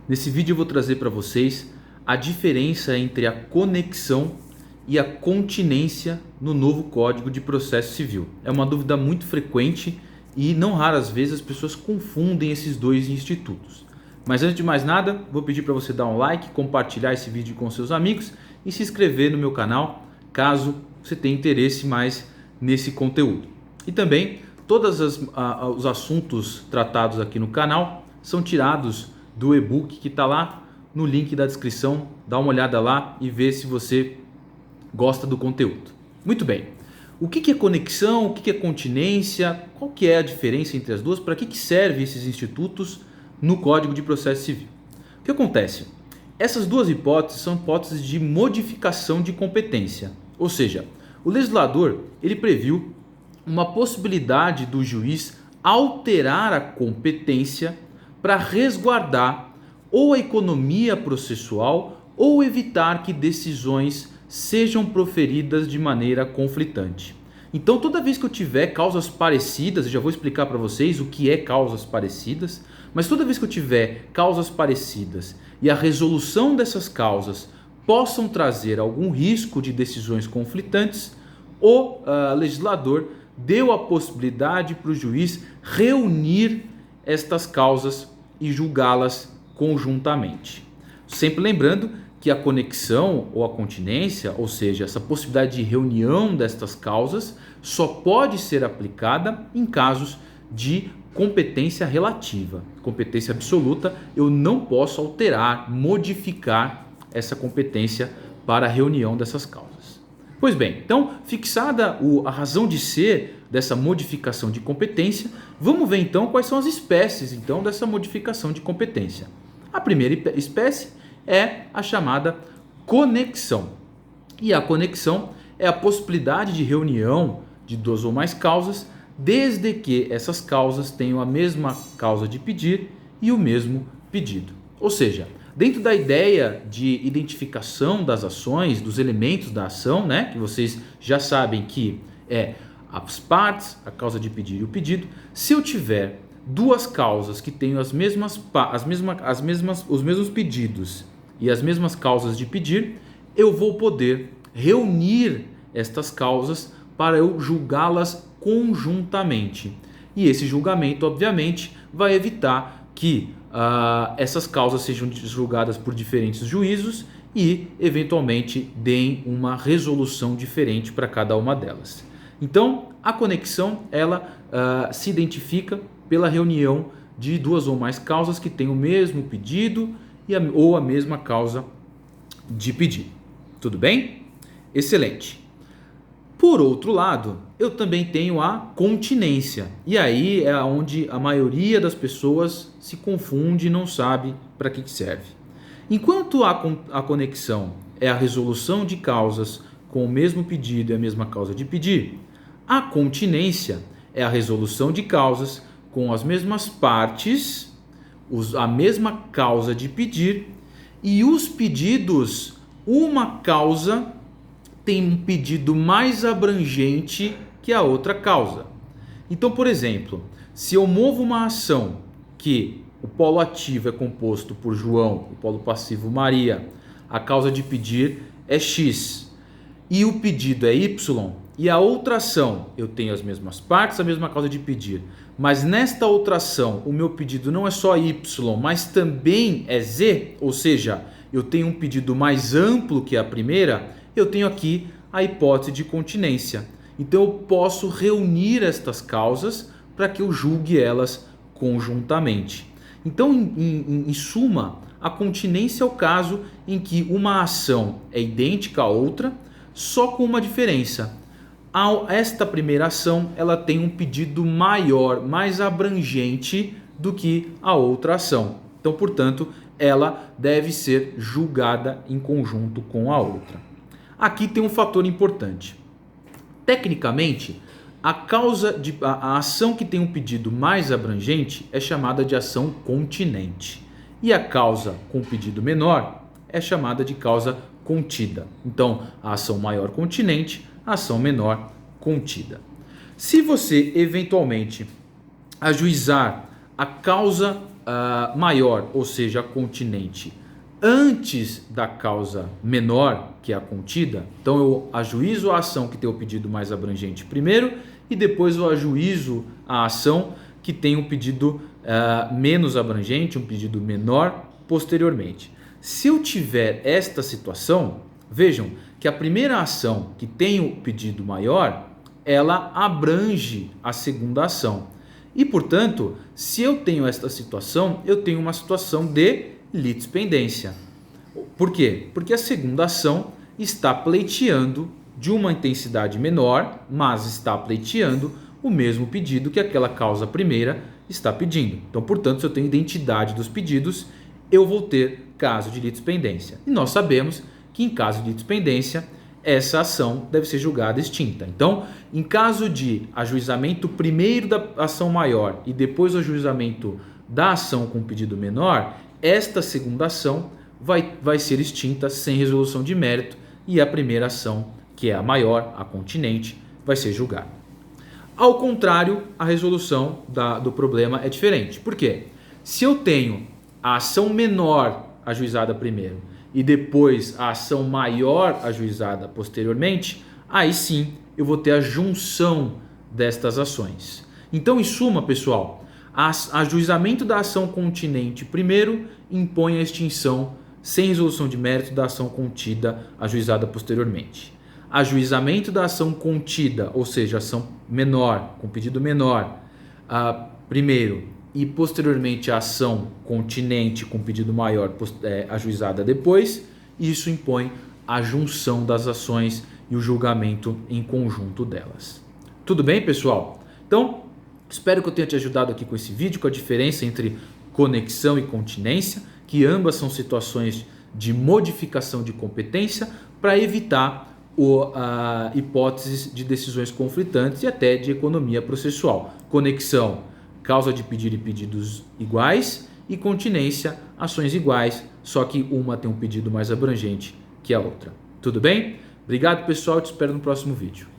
Nesse vídeo eu vou trazer para vocês a diferença entre a conexão e a continência no novo Código de Processo Civil. É uma dúvida muito frequente e não raras vezes as pessoas confundem esses dois institutos. Mas antes de mais nada, vou pedir para você dar um like, compartilhar esse vídeo com seus amigos e se inscrever no meu canal, caso você tenha interesse mais nesse conteúdo. E também, todos os assuntos tratados aqui no canal são tirados do e-book que está lá no link da descrição. Dá uma olhada lá e vê se você gosta do conteúdo. Muito bem. O que é conexão? O que é continência? Qual que é a diferença entre as duas? Para que servem esses institutos no Código de Processo Civil? O que acontece? Essas duas hipóteses são hipóteses de modificação de competência. Ou seja, o legislador ele previu uma possibilidade do juiz alterar a competência para resguardar ou a economia processual ou evitar que decisões sejam proferidas de maneira conflitante. Então, toda vez que eu tiver causas parecidas, eu já vou explicar para vocês o que é causas parecidas, mas toda vez que eu tiver causas parecidas e a resolução dessas causas possam trazer algum risco de decisões conflitantes, o legislador deu a possibilidade para o juiz reunir estas causas e julgá-las conjuntamente. Sempre lembrando que a conexão ou a continência, ou seja, essa possibilidade de reunião destas causas, só pode ser aplicada em casos de competência relativa. Competência absoluta, eu não posso alterar, modificar essa competência para a reunião dessas causas. Pois bem, então, fixada a razão de ser dessa modificação de competência, vamos ver então quais são as espécies então dessa modificação de competência. A primeira espécie é a chamada conexão. E a conexão é a possibilidade de reunião de duas ou mais causas, desde que essas causas tenham a mesma causa de pedir e o mesmo pedido. Ou seja, dentro da ideia de identificação das ações, dos elementos da ação, né, que vocês já sabem que é as partes, a causa de pedir e o pedido, se eu tiver duas causas que tenham os mesmos pedidos e as mesmas causas de pedir, eu vou poder reunir estas causas para eu julgá-las conjuntamente. E esse julgamento, obviamente, vai evitar que essas causas sejam julgadas por diferentes juízos e, eventualmente, deem uma resolução diferente para cada uma delas. Então, a conexão ela se identifica pela reunião de duas ou mais causas que têm o mesmo pedido ou a mesma causa de pedido. Tudo bem? Excelente. Por outro lado, eu também tenho a continência. E aí é onde a maioria das pessoas se confunde e não sabe para que serve. Enquanto a conexão é a resolução de causas com o mesmo pedido e a mesma causa de pedir, a continência é a resolução de causas com as mesmas partes, a mesma causa de pedir e os pedidos, uma causa tem um pedido mais abrangente que a outra causa. Então, por exemplo, se eu movo uma ação que o polo ativo é composto por João, o polo passivo Maria, a causa de pedir é X e o pedido é Y, e a outra ação eu tenho as mesmas partes, a mesma causa de pedir, mas nesta outra ação o meu pedido não é só Y, mas também é Z, ou seja, eu tenho um pedido mais amplo que a primeira, eu tenho aqui a hipótese de continência. Então eu posso reunir estas causas para que eu julgue elas conjuntamente. Então, em suma, a continência é o caso em que uma ação é idêntica à outra, só com uma diferença. Esta primeira ação ela tem um pedido maior, mais abrangente do que a outra ação. Então, portanto, ela deve ser julgada em conjunto com a outra. Aqui tem um fator importante. Tecnicamente, a ação que tem um pedido mais abrangente é chamada de ação continente. E a causa com pedido menor é chamada de causa contida. Então, a ação maior continente, a ação menor contida. Se você eventualmente ajuizar a causa maior, ou seja, a continente, antes da causa menor, que é a contida, então eu ajuizo a ação que tem o pedido mais abrangente primeiro e depois eu ajuizo a ação que tem um pedido menos abrangente, um pedido menor posteriormente. Se eu tiver esta situação, vejam que a primeira ação que tem o pedido maior, ela abrange a segunda ação. E, portanto, se eu tenho esta situação, eu tenho uma situação de litispendência. Por quê? Porque a segunda ação está pleiteando de uma intensidade menor, mas está pleiteando o mesmo pedido que aquela causa primeira está pedindo. Então, portanto, se eu tenho identidade dos pedidos, eu vou ter caso de litispendência. E nós sabemos que em caso de litispendência, essa ação deve ser julgada extinta. Então, em caso de ajuizamento primeiro da ação maior e depois o ajuizamento da ação com pedido menor, esta segunda ação vai ser extinta sem resolução de mérito e a primeira ação, que é a maior, a continente, vai ser julgada. Ao contrário, a resolução do problema é diferente. Por quê? Se eu tenho a ação menor ajuizada primeiro e depois a ação maior ajuizada posteriormente, aí sim eu vou ter a junção destas ações. Então, em suma, pessoal, ajuizamento da ação continente primeiro impõe a extinção sem resolução de mérito da ação contida ajuizada posteriormente. Ajuizamento da ação contida, ou seja, ação menor, com pedido menor, primeiro, e posteriormente a ação continente com pedido maior ajuizada depois, isso impõe a junção das ações e o julgamento em conjunto delas. Tudo bem, pessoal? Então, espero que eu tenha te ajudado aqui com esse vídeo, com a diferença entre conexão e continência, que ambas são situações de modificação de competência para evitar hipóteses de decisões conflitantes e até de economia processual. Conexão, causa de pedir e pedidos iguais, e continência, ações iguais, só que uma tem um pedido mais abrangente que a outra. Tudo bem? Obrigado, pessoal, te espero no próximo vídeo.